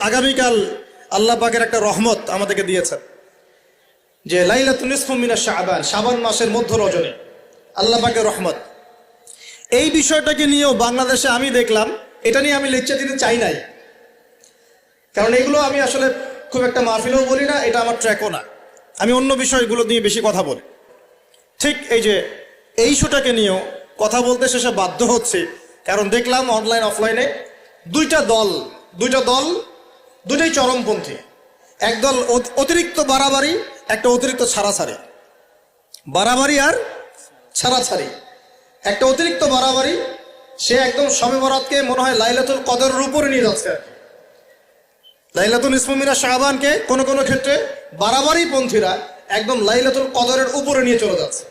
আগামীকাল আল্লাহ পাকের একটা রহমত আমাদেরকে দিয়েছেন যে লাইলাতুন নিসফু মিনাশ শাবান, শাবান মাসের মধ্য রজনী আল্লাহ পাকের রহমত। এই বিষয়টাকে নিয়েও বাংলাদেশে আমি দেখলাম, এটা নিয়ে আমি লেকচার দিতে চাই নাই, কারণ এগুলো আমি আসলে খুব একটা মাহফিলেও বলি না, এটা আমার ট্র্যাকও না। আমি অন্য বিষয়গুলো নিয়ে বেশি কথা বলি। ঠিক এই যে এই ইস্যুটাকে নিয়েও কথা বলতে শেষে বাধ্য হচ্ছে, কারণ দেখলাম অনলাইন অফলাইনে দুইটা দল দুটাই চরমপন্থী। একদল অতিরিক্ত বাড়াবাড়ি, একটা অতিরিক্ত ছাড়াছাড়ি। বাড়াবাড়ি আর ছাড়াছাড়ি। একটা অতিরিক্ত বাড়াবাড়ি, সে একদম শবে বরাতকে মনে হয় লাইলাতুল কদরের উপরে নিয়ে যাচ্ছে আর কি। লাইলাতুল নিসফু মিনাশ শাবানকে কোনো কোনো ক্ষেত্রে বাড়াবাড়ি পন্থীরা একদম লাইলাতুল কদরের উপরে নিয়ে চলে যাচ্ছে।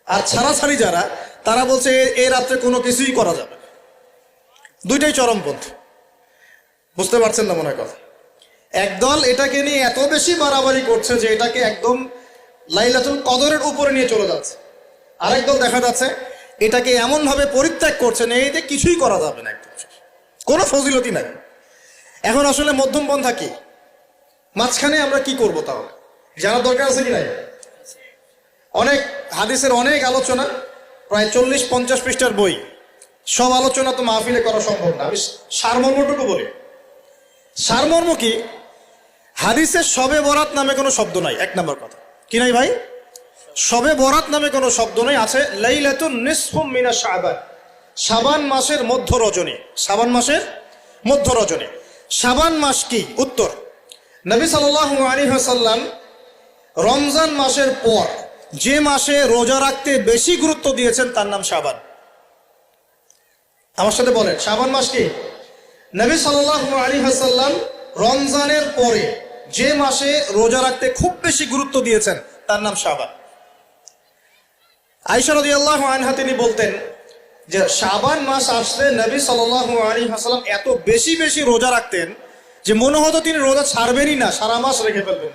আর ছাড়াছাড়ি যারা, তারা বলছে এই রাত্রে কোনো কিছুই করা যাবে না। দুইটাই চরমপন্থী, বুঝতে পারছেন না মনে হয় কথা। একদল এটাকে নিয়ে এত বেশি বাড়াবাড়ি করছে যে এটাকে একদম লাইলাতুল কদরের উপরে নিয়ে চলে যাচ্ছে। আরেক দল দেখা যাচ্ছে এটাকে এমনভাবে পরিত্যাগ করছে না, এতে কিছুই করা যাবে না, একদম কোনো ফজিলতি নাই। এখন আসলে মধ্যম পন্থা কি, মাঝখানে আমরা কি করব? তাহলে জানার দরকার আছে কি নাই? অনেক হাদিসের অনেক আলোচনা, প্রায় 40-50 পৃষ্ঠার বই, সব আলোচনা তো মাহফিলে করা সম্ভব না। আমি সারমর্মটুকু বলি। সারমর্ম কি? হাদিসের শবে বরাত নামে কোনো শব্দ নাই, এক নম্বর কথা। কি নাই ভাই? শবে বরাত নামে কোনো শব্দ নাই। আছে লাইলাতুন নিসফু মিনাশ শাবান, শাবান মাসের মধ্য রজনী। শাবান মাসের মধ্য রজনী। শাবান মাস কি? উত্তর, নবী সাল্লাল্লাহু আলাইহি ওয়াসাল্লাম রমজান মাসের পর যে মাসে রোজা রাখতে বেশি গুরুত্ব দিয়েছেন তার নাম শাবান। আমার সাথে বলেন, শাবান মাস কি? নবী সাল্লাল্লাহু আলাইহি ওয়াসাল্লাম রমজানের পরে যে মাসে রোজা রাখতে খুব বেশি গুরুত্ব দিয়েছেন তার নাম শাবান। আয়েশা রাদিয়াল্লাহু আনহা তিনি বলতেন যে শাবান মাস আসলে নবী সাল্লাল্লাহু আলাইহি ওয়াসাল্লাম এত বেশি বেশি রোজা রাখতেন যে মনে হতো তিনি রোজা ছাড়বেনই না, সারা মাস রেখে ফেলবেন।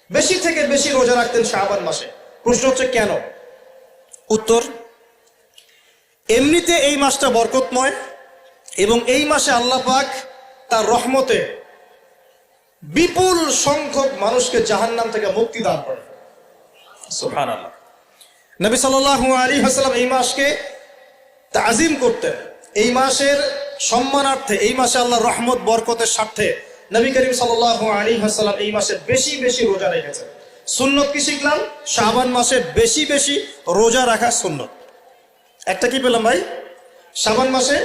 বেশি থেকে বেশি রোজা রাখতেন শাবান মাসে। প্রশ্ন হচ্ছে কেন? উত্তর, এমনিতে এই মাসটা বরকতময় এবং এই মাসে আল্লাহ পাক তার রহমতে বিপুল সংখ্যক মানুষকে জাহান্নাম থেকে মুক্তি দান করেন। সুবহানাল্লাহ। নবী সাল্লাল্লাহু আলাইহি ওয়াসাল্লাম এই মাসকে তাজিম করতেন। এই মাসের সম্মানার্থে, এই মাসে আল্লাহর রহমত বরকতের স্বার্থে নবী করিম সাল্লাল্লাহু আলাইহি ওয়াসাল্লাম এই মাসে বেশি বেশি রোজা রেখেছেন। সুন্নত কি শিখলাম? শাবান মাসে বেশি বেশি রোজা রাখা সুন্নত। একটা কি পেলাম ভাই? শাবান মাসে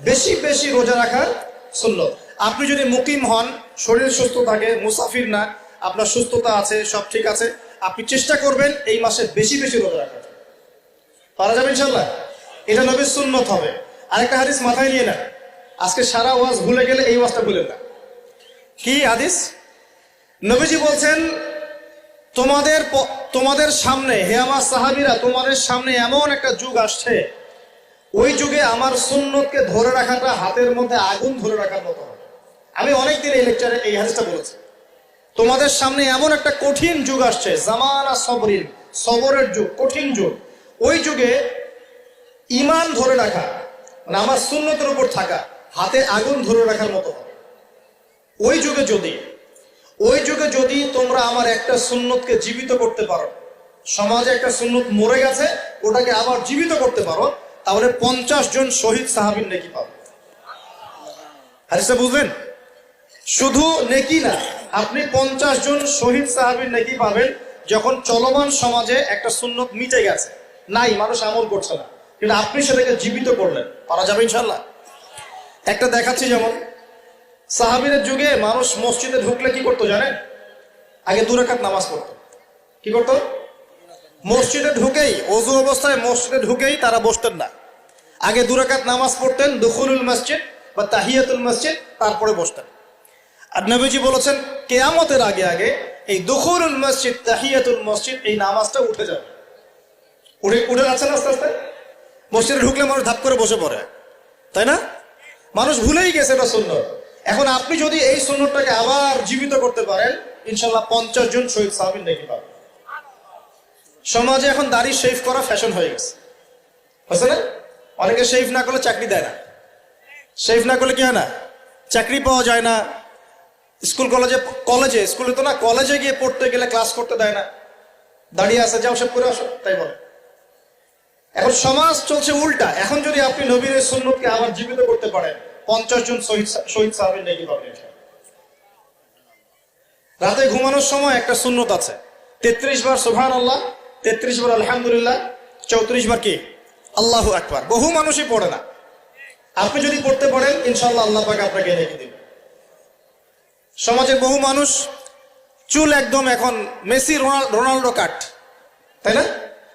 বেশি বেশি রোজা রাখার সুন্নত। আপনি যদি মুকিম হন, শরীর সুস্থ থাকে, মুসাফির না, আপনার সুস্থতা আছে, সব ঠিক আছে, আপনি চেষ্টা করবেন এই মাসে বেশি বেশি রোজা রাখার। পারা যাবে ইনশাল্লাহ। এটা নবীর সুন্নত হবে। আরেকটা হাদিস মাথায় নিয়ে না, আজকে সারা ওয়াজ ভুলে গেলে এই ওয়াজটা ভুলেন না। কি হাদিস? নবীজি বলছেন, তোমাদের সামনে, হে আমার সাহাবীরা, তোমাদের সামনে এমন একটা যুগ আসছে, ওই যুগে আমার সুন্নতকে ধরে রাখাটা হাতের মধ্যে আগুন ধরে রাখার মতো হবে। আমি অনেকদিন এই লেকচারে এই হাদিসটা বলেছি। তোমাদের সামনে এমন একটা কঠিন যুগ আসছে, জামানা সবরিন, সবরের যুগ, কঠিন যুগ। ওই যুগে ঈমান ধরে রাখা, মানে আমার সুন্নতের উপর থাকা, হাতে আগুন ধরে রাখার মতো হবে। ওই যুগে যদি তোমরা আমার একটা সুন্নতকে জীবিত করতে পারো, সমাজে একটা সুন্নত মরে গেছে, ওটাকে আবার জীবিত করতে পারো, তাহলে 50 জন শহীদ সাহাবীর নেকি পাবে। হাদিসটা বুঝলেন? শুধু নেকি না, আপনি 50 জন শহীদ সাহাবীর নেকি পাবেন যখন চলমান সমাজে একটা সুন্নত মিটে গেছে, নাই, মানুষ আমল করছে না, কিন্তু আপনি সেটাকে জীবিত করলেন। পারা যাবে ইনশাল্লাহ। একটা দেখাচ্ছি, যেমন সাহাবীদের যুগে মানুষ মসজিদে ঢুকলে কি করতো জানেন? আগে 2 রাকাত নামাজ পড়তো। কি করতো? মসজিদে ঢুকেই, ওযু অবস্থায় মসজিদে ঢুকেই তারা বসতেন না। আগে 2 রাকাত নামাজ পড়তেন, দুখুলুল মসজিদ বা তাহিয়াতুল মসজিদ, তারপরে বসতেন। আর নবীজি বলেছেন কিয়ামতের আগে আগে এই দুখুলুল মসজিদ, তাহিয়াতুল মসজিদ, এই নামাজটা উঠে যাবে। উঠে যাচ্ছে না আস্তে আস্তে। মসজিদে ঢুকলে মানুষ ধাপ করে বসে পড়ে, তাই না? মানুষ ভুলেই গেছে এটা সুন্নত। এখন আপনি যদি এই সুন্নতটাকে আবার জীবিত করতে পারেন, ইনশাল্লাহ 50 জন শহীদ সাহাবীর নেকি পাবেন। সমাজে এখন দাড়ি শেভ করা ফ্যাশন হয়ে গেছে, বুঝছেন না? অনেকে শেভ না করলে চাকরি দেয় না। শেভ না করলে কি হয় না? চাকরি পাওয়া যায় না, স্কুলে তো না, কলেজে গিয়ে পড়তে গেলে ক্লাস করতে দেয় না, দাঁড়িয়ে আছে, যাও সব করে আসো, তাই বলে। এখন সমাজ চলছে উল্টা। এখন যদি আপনি নবীর এই সুন্নতকে আবার জীবিত করতে পারেন, 50 জন শহীদ সাহাবীর নেকি পাবেন। রাতে ঘুমানোর সময় একটা সুন্নত আছে, 33 বার সুবহানাল্লাহ, 33 বার আলহামদুলিল্লাহ, 34 বার কি আল্লাহু আকবার। বহু মানুষই পড়ে না। আপনি যদি পড়তে পারেন, ইনশাআল্লাহ আল্লাহ পাক আপনাকে নেকি দিবেন। সমাজের বহু মানুষ চুল একদম এখন মেসি রোনাল্ডো কাট, তাই না?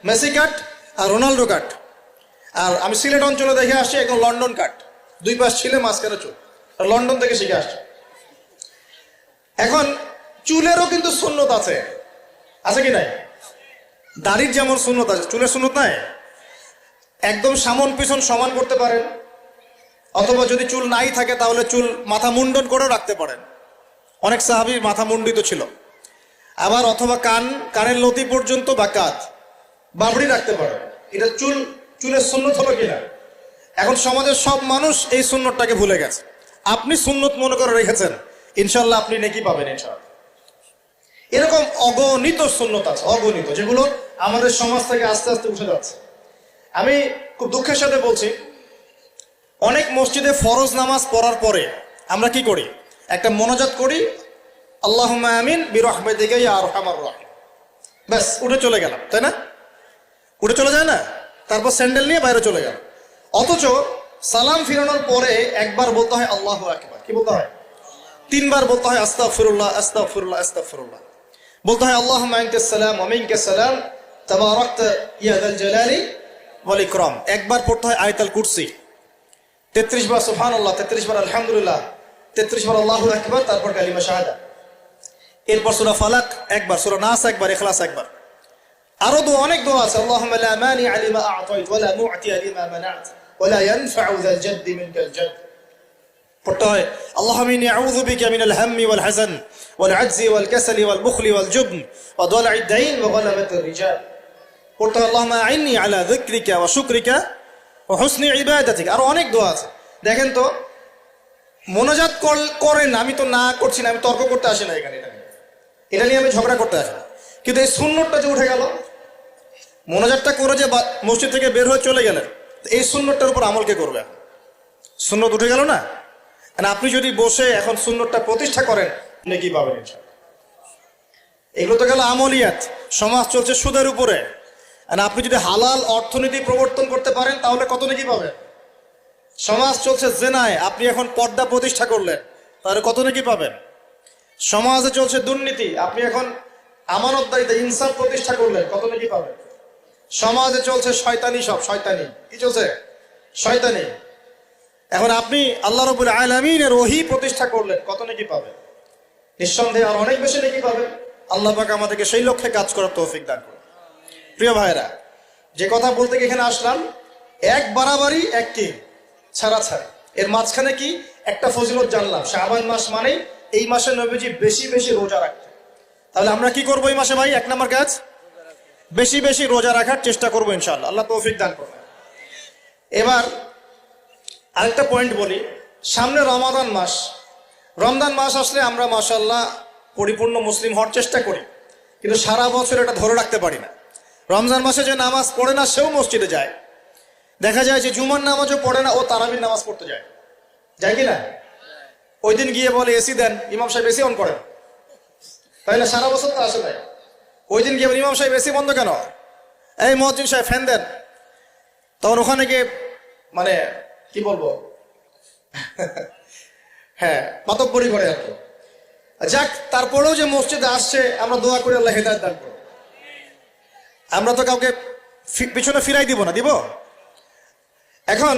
মেসি কাট আর রোনাল্ডো কাট। আর আমি সিলেট অঞ্চলে দেখে আসছি একদম লন্ডন কাট, 2 পাশ ছিলে মাঝখানে চুল, লন্ডন থেকে শিখে আসছে। এখন চুলেরও কিন্তু সুন্নত আছে, আছে কি নাই? দাড়ির যেমন সুন্নত আছে, চুলের সুন্নত নাই। একদম সামন পিছন সমান করতে পারেন, অথবা যদি চুল নাই থাকে তাহলে চুল মাথা মুন্ডন করে রাখতে পারেন। অনেক সাহাবী মাথা মুন্ডিত ছিল। আবার অথবা কানের লতি পর্যন্ত বা কাঁধ বাবড়ি রাখতে পারেন। এটা চুলের সুন্নত হলো কিনা? এখন সমাজের সব মানুষ এই সুন্নতটাকে ভুলে গেছে। আপনি সুন্নত মনে করে রেখেছেন, ইনশাল্লাহ আপনি নেকি পাবেন ইনশাআল্লাহ। এরকম অগণিত সুন্নত আছে, অগণিত, যেগুলো আমাদের সমাজ থেকে আস্তে আস্তে উঠে যাচ্ছে। আমি খুব দুঃখের সাথে বলছি, অনেক মসজিদে ফরজ নামাজ পড়ার পরে আমরা কি করি? একটা মোনাজাত করি, আল্লাহুম্মা আমিন বিরহমাতিকা ইয়া আরহামার রাহিম, ব্যাস উঠে চলে গেলাম, তাই না? উঠে চলে যায় না? তারপর স্যান্ডেল নিয়ে বাইরে চলে গেল। অথচ সালাম ফিরানোর পরে একবার বলতে হয় আল্লাহু আকবার। কি বলতে হয়? 3 বার বলতে হয় আস্তাগফিরুল্লাহ আস্তাগফিরুল্লাহ আস্তাগফিরুল্লাহ। বলতে হয় আল্লাহুম্মা আনতাস সালাম ওয়া মিনকাস সালাম তাবারাকতা ইয়া যাল জালালি ওয়াল ইকরাম। একবার পড়তে হয় আয়াতুল কুরসি, 33 বার সুবহানাল্লাহ, 33 বার আলহামদুলিল্লাহ, 33 বার আল্লাহু আকবার, তারপর কালিমা শাহাদা। এরপর সূরা ফালাক একবার, সূরা নাস একবার, ইখলাস একবার। আরো অনেক দোয়া আছে, আল্লাহুম্মা লা মানিআ লিমা আ'তাইত ওয়া লা মু'তিয়া লিমা মানা'ত ওয়া লা ইয়ানফা'ু যাল জাদ্দি মিনকাল জাদ। পড়তে হয় আল্লাহুম্মা ইন্নী আউযু বিকা মিনাল হাম্মি ওয়াল হাযান ওয়াল আজজি ওয়াল কাসালি ওয়াল বুখলি ওয়াল জুবন ওয়া দালা'id দাইন ওয়া গালাবাতির রিজাল। পড়তে হয় আল্লাহুম্মা আ'ইন্নী আলা যিকরিকা ওয়া শুকরিকা ওয়া হুসনি ইবাদাতিক। আরো অনেক দোয়া আছে। দেখেন তো, মোনাজাত করেন, আমি তো না করছি না, আমি তর্ক করতে আসি না এখানে, এটা নিয়ে আমি ঝগড়া করতে আসি না। কিন্তু এই সুন্নতটা যে উঠে গেল, মোনাজাতটা করে যে মসজিদ থেকে বের হয়ে চলে গেলেন, এই সুন্নতটার উপর আমল কে করবে? সুন্নত উঠে গেল না? আপনি যদি বসে এখন সুন্নতটা প্রতিষ্ঠা করেন, নেকি পাবেন ইনশাআল্লাহ। এগুলো তো গেল আমলিয়াত। সমাজ চলছে সুদের উপরে, আপনি যদি হালাল অর্থনীতি প্রবর্তন করতে পারেন তাহলে কত নেকি পাবেন? সমাজ চলছে জেনায়, আপনি এখন পর্দা প্রতিষ্ঠা করলেন, তাহলে কত নেকি পাবেন? সমাজে চলছে দুর্নীতি, আপনি এখন আমানতদারিতা ইনসাফ প্রতিষ্ঠা করলেন, কত নেকি পাবেন? সমাজে চলছে শয়তানি, সব শয়তানি। কি চলছে? শয়তানি। এখন আপনি আল্লাহ রাব্বুল আলামিনের ওহী প্রতিষ্ঠা করলেন, কত নেকি পাবেন? নিঃসন্দেহে আর অনেক বেশি নেকি পাবেন। আল্লাহ পাক আমাদেরকে সেই লক্ষ্যে কাজ করার তৌফিক দান করুন। প্রিয় ভাইরা, যে কথা বলতে এখানে আসলাম, এক বাড়াবাড়ি এক কি ছাড়াছাড়ি, এর মাঝখানে কি একটা ফজিলত জানলাম। শাবান মাস মানে এই মাসে নবীজি বেশি বেশি রোজা রাখতেন। তাহলে আমরা কি করবো এই মাসে ভাই? 1 নম্বর কাজ, বেশি বেশি রোজা রাখার চেষ্টা করবো ইনশাআল্লাহ। আল্লাহ তৌফিক দান করবেন। এবার আরেকটা পয়েন্ট বলি, সামনে রমাদান মাস। রমজান মাস আসলে আমরা মাশাআল্লাহ পরিপূর্ণ মুসলিম হওয়ার চেষ্টা করি, কিন্তু সারা বছর এটা ধরে রাখতে পারি না। রমজান মাসে যে নামাজ পড়ে না সেও মসজিদে যায়। দেখা যায় যে জুমার নামাজও পড়ে না, ও তারাবির নামাজ পড়তে যায়, যায় কি না? ওই দিন গিয়ে বলে এসি দেন, ইমাম সাহেব এসি অন করেন, তাই না? সারা বছর তো আসে নাই। ওই দিন গিয়ে ইমাম সাহেব এসি বন্ধ কেন? এই মুয়াজ্জিন সাহেব ফ্যান দেন। তখন ওখানে গিয়ে মানে কি বলবো, হ্যাঁ মাতব্বরি করে আর কি। যাক, তারপরেও যে মসজিদে আসছে, আমরা দোয়া করি আল্লাহ হেদায়েত দান করুন। আমরা তো কাউকে পিছনে ফিরাই দিব না, দিব? এখন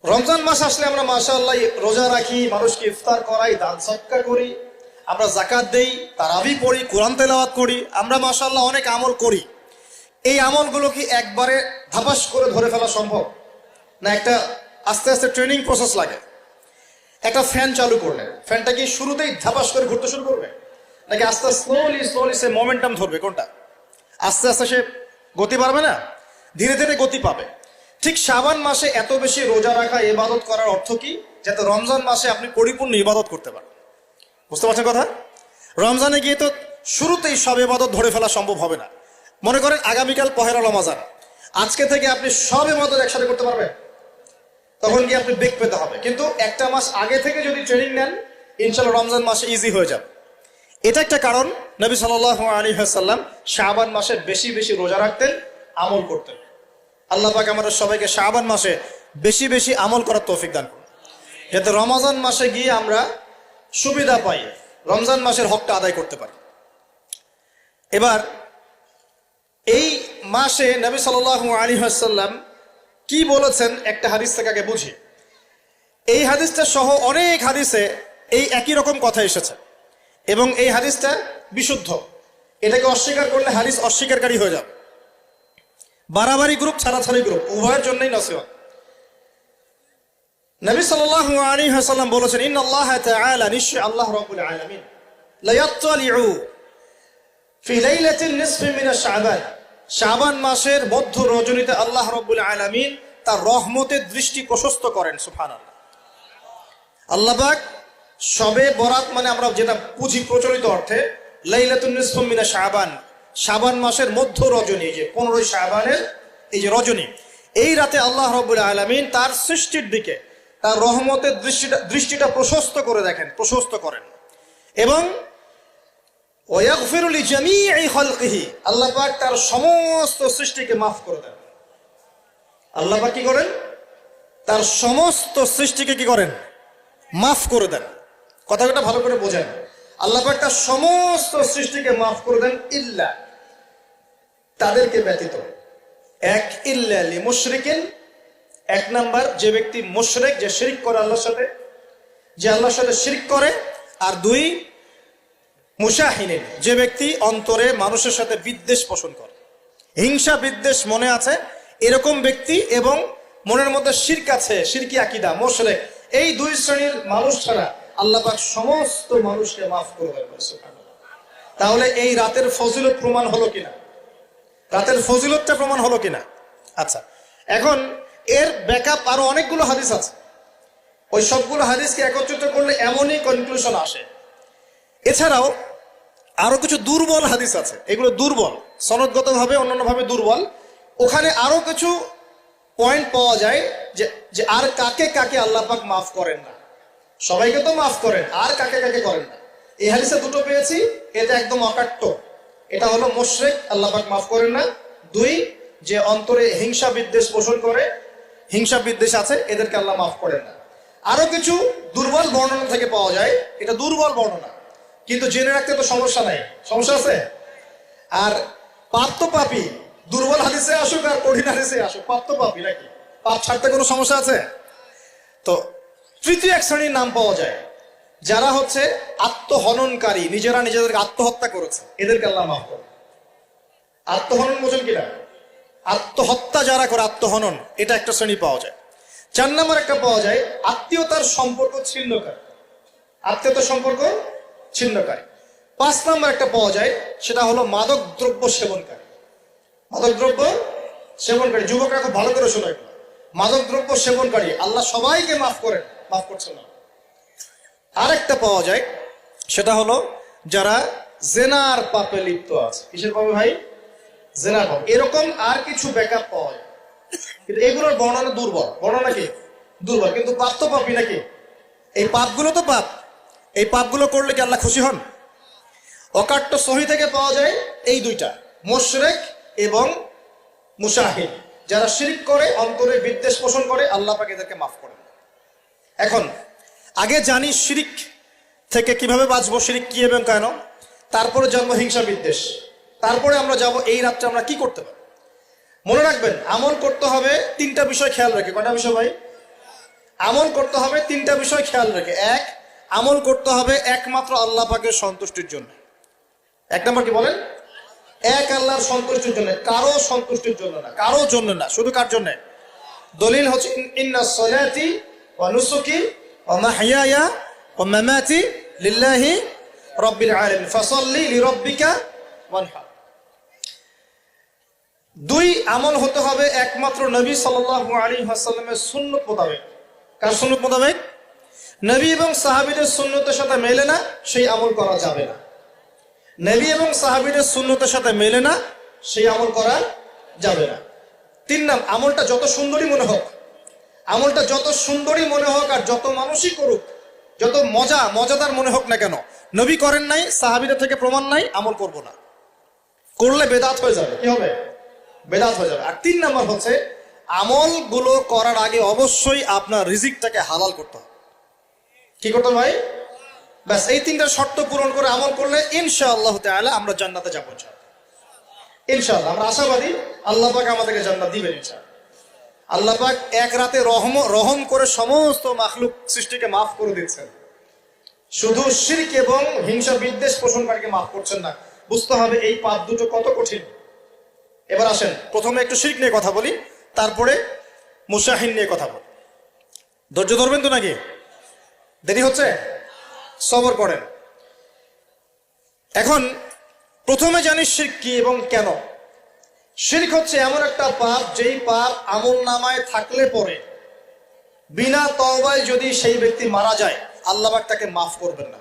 রমজান মাস আসলে আমরা মাশাআল্লাহ রোজা রাখি, মানুষকে ইফতার করাই, দান সদকা করি, আমরা যাকাত দেই, তারাবি পড়ি, কোরআন তেলাওয়াত করি, আমরা মাশাআল্লাহ অনেক আমল করি। এই আমলগুলো কি একবারে ধাপাস করে ধরে ফেলা সম্ভব না? একটা আস্তে আস্তে ট্রেনিং প্রসেস লাগে। একটা ফ্যান চালু করলে ফ্যানটা কি শুরুতেই ধাপাস করে ঘুরতে শুরু করবে, নাকি আস্তে স্লোলি সে মোমেন্টাম ধরবে? কোনটা? আস্তে আস্তে সে গতি পাবে না, ধীরে ধীরে গতি পাবে। ঠিক শাবান মাসে এত বেশি রোজা রাখা, ইবাদত করার অর্থ কি? যাতে রমজান মাসে আপনি পরিপূর্ণ ইবাদত করতে পারেন। বুঝতে পারছেন কথা? রমজানে গিয়ে তো শুরুতেই সব ইবাদত ধরে ফেলা সম্ভব হবে না। মনে করেন আগামীকাল পহেলা রমজান, আজকে থেকে আপনি সব ইবাদত একসাথে করতে পারবেন? তখন কি আপনি বেগ পেতে হবে। কিন্তু একটা মাস আগে থেকে যদি ট্রেনিং নেন, ইনশাআল্লাহ রমজান মাসে ইজি হয়ে যাবে। এটা একটা কারণ নবী সাল্লাল্লাহু আলাইহি ওয়াসাল্লাম শাবান মাসে বেশি বেশি রোজা রাখতেন, আমল করতেন। আল্লাহ পাক আমাদের সবাইকে শাবান মাসে বেশি বেশি আমল করার তৌফিক দান করুন, যাতে রমজান মাসে গিয়ে আমরা সুবিধা পাই, রমজান মাসের হকটা আদায় করতে পারি। এবার এই মাসে নবী সাল্লাল্লাহু আলাইহি ওয়াসাল্লাম কি বলেছেন একটা হাদিস থেকে আগে বুঝি। এই হাদিসটা সহ অনেক হাদিসে এই একই রকম কথা এসেছে এবং এই হাদিসটা বিশুদ্ধ। এটাকে অস্বীকার করলে হাদিস অস্বীকারী হয়ে যাবে। বাড়াবাড়ি গ্রুপ, ছাড়াছাড়ি গ্রুপ, উভয়ের জন্যই নসিহত। নবী সাল্লাল্লাহু আলাইহি ওয়াসাল্লাম বলেছেন, ইন্নাল্লাহা তাআলা, নিশ্চয় আল্লাহ রাব্বুল আলামিন, লা ইয়াত্তালিউ ফি লাইলাতিন নিসফি মিন শাবান, শাবান মাসের মধ্য রজনীতে আল্লাহ রাব্বুল আলামিন তার রহমতের দৃষ্টি প্রশস্ত করেন। সুবহানাল্লাহ। আল্লাহ পাক শবে বরাত মানে আমরা যেটা বুঝি প্রচলিত অর্থে, লাইলাতুন নিসফি মিন শাবান, শাবান মাসের মধ্য রজনী, যে 15 শাবানের এই যে রজনী, এই রাতে আল্লাহ রাব্বুল আলামিন তার সৃষ্টির দিকে তার রহমতের দৃষ্টিটা প্রশস্ত করে দেখেন, প্রশস্ত করেন। এবং ওয়াগফিরু লিজামিই খালকিহি, আল্লাহ পাক তার সমস্ত সৃষ্টিকে মাফ করে দেন। আল্লাহ পাক কি করেন? তার সমস্ত সৃষ্টিকে কি করেন? মাফ করে দেন। কথাটা ভালো করে বোঝেন। আল্লাহ পাক তার সমস্ত সৃষ্টিকে মাফ করে দেন, ইল্লা, তাদেরকে ব্যতীত। এক, ইল্লা লিমুশরিকিন, এক নাম্বার যে ব্যক্তি মুশরিক, যে শিরক করে আল্লাহর সাথে, যে আল্লাহর সাথে শিরক করে। আর দুই, মুশাহিনিন, যে ব্যক্তি অন্তরে মানুষের সাথে বিদ্বেষ পোষণ করে, হিংসা বিদ্বেষ মনে আছে এরকম ব্যক্তি, এবং মনের মধ্যে শিরক আছে, শিরকি আকীদা, মুশরিক, এই দুই শ্রেণীর মানুষ ছাড়া আল্লাহ পাক সমস্ত মানুষকে মাফ করে দেন। সুবহানাল্লাহ। তাহলে এই রাতের ফজিলত প্রমাণ হলো কিনা? রাতের ফজিলতটা প্রমাণ হলো কিনা? আচ্ছা, এখন এর ব্যাকআপ আরো অনেকগুলো হাদিস আছে। ওই সবগুলো হাদিসকে একত্রিত করলে এমনই কনক্লুশন আসে। এছাড়াও আরো কিছু দুর্বল হাদিস আছে, এগুলো দুর্বল, সনদগতভাবে অন্যান্যভাবে দুর্বল। ওখানে আরো কিছু পয়েন্ট পাওয়া যায় যে আর কাকে কাকে আল্লাহ পাক মাফ করেন না। সবাইকে তো মাফ করেন, আর কাকে কাকে করেন না। এই হাদিসে দুটো পেয়েছি, এটা একদম অকাট্য। এটা হলো মুশরিক, আল্লাহ পাক মাফ করেন না। দুই, যে অন্তরে হিংসা বিদ্বেষ পোষণ করে, হিংসা বিদ্বেষ আছে, এদেরকে আল্লাহ মাফ করেন না। আরো কিছু দুর্বল বর্ণনা থেকে পাওয়া যায়, এটা দুর্বল বর্ণনা, কিন্তু জেনে রাখতে তো সমস্যা নাই। সমস্যা আছে? আর পাপ তো পাপী, দুর্বল হাদিসে আসুক আর কঠিন হাদিসে আসুক, পাপ তো পাপী নাকি? পাপ ছাড়তে কোনো সমস্যা আছে? তো তৃতীয় এক শ্রেণীর নাম পাওয়া যায়, যারা হচ্ছে আত্মহননকারী, নিজেরা নিজেদেরকে আত্মহত্যা করেছে, এদেরকে আল্লাহ মাফ করে। আত্মহনন বোঝেন কিনা? আত্মহত্যা যারা করে, আত্মহনন, এটা একটা শ্রেণী পাওয়া যায়। 4 নম্বর একটা পাওয়া যায় আত্মীয়তার সম্পর্ক ছিন্নকারী, আত্মীয়তার সম্পর্ক ছিন্নকারী। 5 নম্বর একটা পাওয়া যায়, সেটা হলো মাদক দ্রব্য সেবনকারী। মাদক দ্রব্য সেবনকারী, যুবকরা খুব ভালো করে শোনায়, মাদক দ্রব্য সেবনকারী আল্লাহ সবাইকে মাফ করেন, মাফ করছেন না। আরেকটা পাওয়া যায়, সেটা হলো যারা জেনার পাপে লিপ্ত আছে। কিসের পাপে ভাই? জেনার পাপ। এরকম আর কিছু ব্যাকআপ পাওয়া যায়, কিন্তু এগুলোর বর্ণনা দুর্বল। বর্ণনা কি? দুর্বল, কিন্তু পাপ তো পাপই নাকি? এই পাপগুলো তো পাপ, এই পাপগুলো করলে কি আল্লাহ খুশি হন? অকাট্য সহি থেকে পাওয়া যায় এই দুইটা, মুশরিক এবং মুশাহিদ, যারা শিরক করে, অন্তরে বিদ্বেষ পোষণ করে, আল্লাহ পাক এদেরকে মাফ করেন। এখন আগে জানি শিরক থেকে কিভাবে বাঁচবো, শিরক কি এবং কেন, তারপরে জানবো হিংসা বিদ্বেষ, তারপরে আমরা যাব এই রাত্রে আমরা কি করতে পারি। মনে রাখবেন, আমল করতে হবে 3টা বিষয় খেয়াল রেখে। কয়টা বিষয় ভাই? আমল করতে হবে 3টা বিষয় খেয়াল রেখে। এক, আমল করতে হবে একমাত্র আল্লাহ পাকের সন্তুষ্টির জন্য। 1 নম্বর কি বলেন? এক আল্লাহর সন্তুষ্টির জন্য, কারো সন্তুষ্টির জন্য না, কারো জন্য না, শুধু কার জন্য? দলিল হচ্ছে ইন্নাস সালাতি ওয়া নুসুকি ওয়া মাহইয়ায়া ওয়া মামাতি লিল্লাহি রাব্বিল আলামিন ফাসাল্লি লিরাব্বিকা ওয়ানহার। 2, আমল হতে হবে একমাত্র নবী সাল্লাল্লাহু আলাইহি ওয়াসাল্লামের সুন্নাত মোতাবেক। কার সুন্নাত মোতাবেক? নবী এবং সাহাবীদের সুন্নতের সাথে মেলে না, সেই আমল করা যাবে না। নবী এবং সাহাবীদের সুন্নতের সাথে মেলে না, সেই আমল করা যাবে না। 3 নাম, আমলটা যত সুন্দরী মনে হোক, আমলটা যত সুন্দরী মনে হোক আর যত মানুষই করুক, যত মজাদার মনে হোক না কেন, নবী করেন নাই, সাহাবীদের থেকে প্রমাণ নাই, আমল করব না। করলে বেদাত হয়ে যাবে। কি হবে? বেদাত হয়ে যাবে। আর 3 নাম্বার হচ্ছে, আমলগুলো করার আগে অবশ্যই আপনার রিজিকটাকে হালাল করতে হবে। কি করতে ভাই? ব্যাস, এই 3টা শর্ত পূরণ করে আমল করলে ইনশাআল্লাহ তাআলা আমরা জান্নাতে যাবো। ইনশাআল্লাহ আমরা আশাবাদী, আল্লাহ পাক আমাদেরকে জান্নাত দিবেন ইনশাআল্লাহ। আল্লাহ পাক এক রাতে রহম করে সমস্ত মাখলুক সৃষ্টিকে মাফ করে দিচ্ছেন, শুধু শিরক এবং হিংসা বিদ্বেষ পোষণকারীকে মাফ করছেন না। বুঝতে হবে এই পাপ দুটো কত কঠিন। এবার আসেন, প্রথমে একটু শিরক নিয়ে কথা বলি, তারপরে মুশাহিন নিয়ে কথা বলি। ধৈর্য ধরবেন তো নাকি? দেরি হচ্ছে? সবর করেন। এখন প্রথমে জানি শিরক কি এবং কেন। শিরক হচ্ছে এমন একটা পাপ, যেই পাপ আমল নামায় থাকলে পরে বিনা তওবায় যদি সেই ব্যক্তি মারা যায়, আল্লাহ পাক তাকে মাফ করবেন না।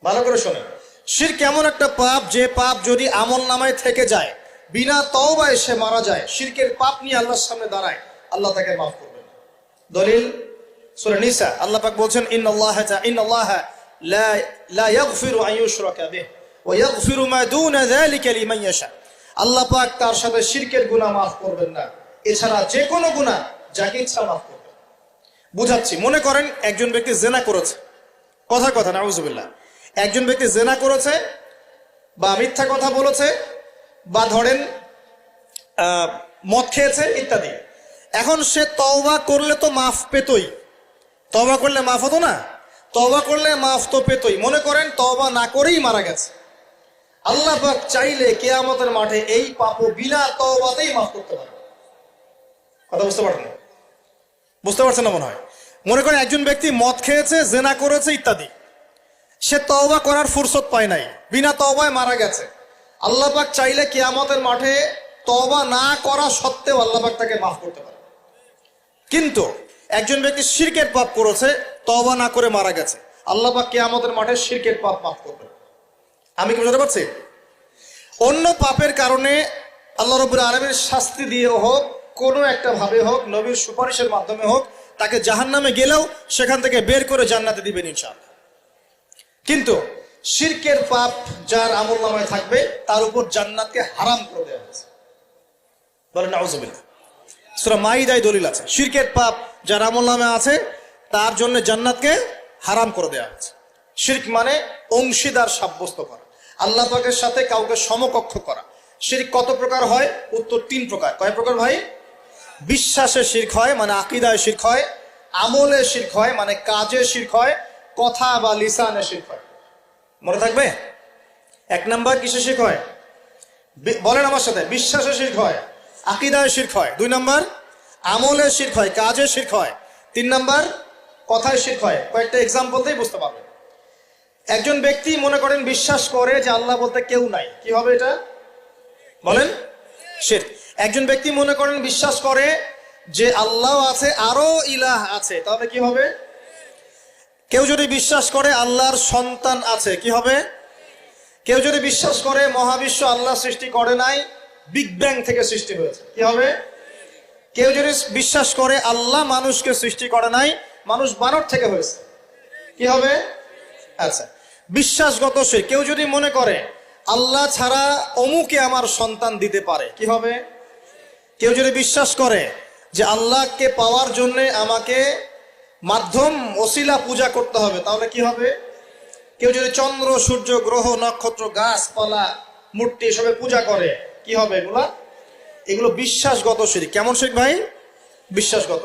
ভালো করে শোনেন, শিরক এমন একটা পাপ, যে পাপ যদি আমল নামায় থেকে যায়, বিনা তওবায় সে মারা যায়, শিরকের পাপ নিয়ে আল্লাহর সামনে দাঁড়ায়, আল্লাহ তাকে মাফ করবেন না। দলিল সূরা নিসা, আল্লাহ পাক বলছেন, ইন্নাল্লাহা লা ইয়াগফিরু আন ইউশরাকা বিহি ওয়া ইয়াগফিরু মা দুনা যালিকা লিমান ইয়াশা। আল্লাহ পাক তার সাথে শিরকের গুনাহ মাফ করবেন না, এছাড়া যে কোনো গুনাহ যাকে ইচ্ছা মাফ করবেন। বুঝাচ্ছি, মনে করেন একজন ব্যক্তি জিনা করেছে, কথা নাউযুবিল্লাহ, একজন ব্যক্তি জিনা করেছে বা মিথ্যা কথা বলেছে বা ধরেন মদ খেয়েছে ইত্যাদি। এখন সে তওবা করলে তো মাফ পেতই, তওবা করলে মাফ হতো না? তওবা করলে মাফ তো পেতই। মনে করেন তওবা না করেই মারা গেছে, আল্লাহ পাক চাইলে কিয়ামতের মাঠে এই পাপও বিনা তওবাতেই মাফ করতে পারে। কথা বুঝতে পারছেন? বুঝতে পারছেন না মনে হয়। মনে করেন একজন ব্যক্তি মদ খেয়েছে, জিনা করেছে ইত্যাদি, সে তওবা করার ফুরসত পায় নাই, বিনা তওবায় মারা গেছে। আল্লাহ পাক চাইলে কিয়ামতের মাঠে তওবা না করা সত্ত্বেও আল্লাহ পাক তাকে মাফ করতে পারে। কিন্তু একজন ব্যক্তি শিরকের পাপ করেছে, তওবা না করে মারা গেছে, আল্লাহ পাক কিয়ামতের মাঠে শিরকের পাপ মাফ করবে। আমি কি বুঝতে পারছি? অন্য পাপের কারণে আল্লাহ রাব্বুল আলামিন শাস্তি দিয়ে হোক, কোনো একটা ভাবে হোক, নবীর সুপারিশের মাধ্যমে হোক, তাকে জাহান্নামে গেলেও সেখান থেকে বের করে জান্নাতে দিবেন ইনশাআল্লাহ। কিন্তু শিরকের পাপ যার আমলনামায় থাকবে, তার উপর জান্নাতকে হারাম করে দেওয়া হয়েছে। বলেন নাউযুবিল্লাহ। সূরা মাইদায় দলিল আছে, শিরকের পাপ যার আমলনামায় আছে তার জন্য জান্নাতকে হারাম করে দেওয়া হয়েছে। শিরক মানে অংশীদার সাব্যস্ত করা, আল্লাহ পাকের সাথে কাউকে সমকক্ষ করা। শিরক কত প্রকার হয়? উত্তর 3 প্রকার। কয় প্রকার ভাই? বিশ্বাসে শিরক হয়, মানে আকীদায় শিরক হয়, আমলে শিরক হয়, মানে কাজে শিরক হয়, কথা বা লিসানে শিরক হয়। মনে থাকবে? 1 নাম্বার কিসে শিরক হয়? বলেন আমার সাথে। বিশ্বাসে শিরক হয়, আকীদায় শিরক হয়। 2 নাম্বার আমলে শিরক হয়, কাজে শিরক হয়। 3 নাম্বার কথায় শিরক হয়। কয়েকটা এক্সাম্পল দিয়ে বুঝতে পারবেন। একজন ব্যক্তি মনে করেন বিশ্বাস করে যে আল্লাহ বলতে কেউ নাই, কি হবে এটা? বলেন শিরক। একজন ব্যক্তি মনে করেন বিশ্বাস করে যে আল্লাহ আছে, আরো ইলাহ আছে, তাহলে কি হবে? কেউ যদি বিশ্বাস করে আল্লাহর সন্তান আছে, কি হবে? কেউ যদি বিশ্বাস করে মহাবিশ্ব আল্লাহ সৃষ্টি করে নাই, বিগ ব্যাং থেকে সৃষ্টি হয়েছে, কি হবে? কেউ যদি বিশ্বাস করে আল্লাহ মানুষকে সৃষ্টি করে নাই, মানুষ বানর থেকে হয়েছে, কি হবে? আচ্ছা, বিশ্বাসগত শিরক। কেউ যদি মনে করে আল্লাহ ছাড়া অমুকে আমার সন্তান দিতে পারে, কি হবে? কেউ যদি বিশ্বাস করে যে আল্লাহকে পাওয়ার জন্য আমাকে মাধ্যম ওসিলা পূজা করতে হবে, তাহলে কি হবে? কেউ যদি চন্দ্র, সূর্য, গ্রহ, নক্ষত্র, গাছপালা, মূর্তি এসবে পূজা করে, কি হবে? এগুলো বিশ্বাসগত শিরক। কেমন শিরক ভাই? বিশ্বাসগত।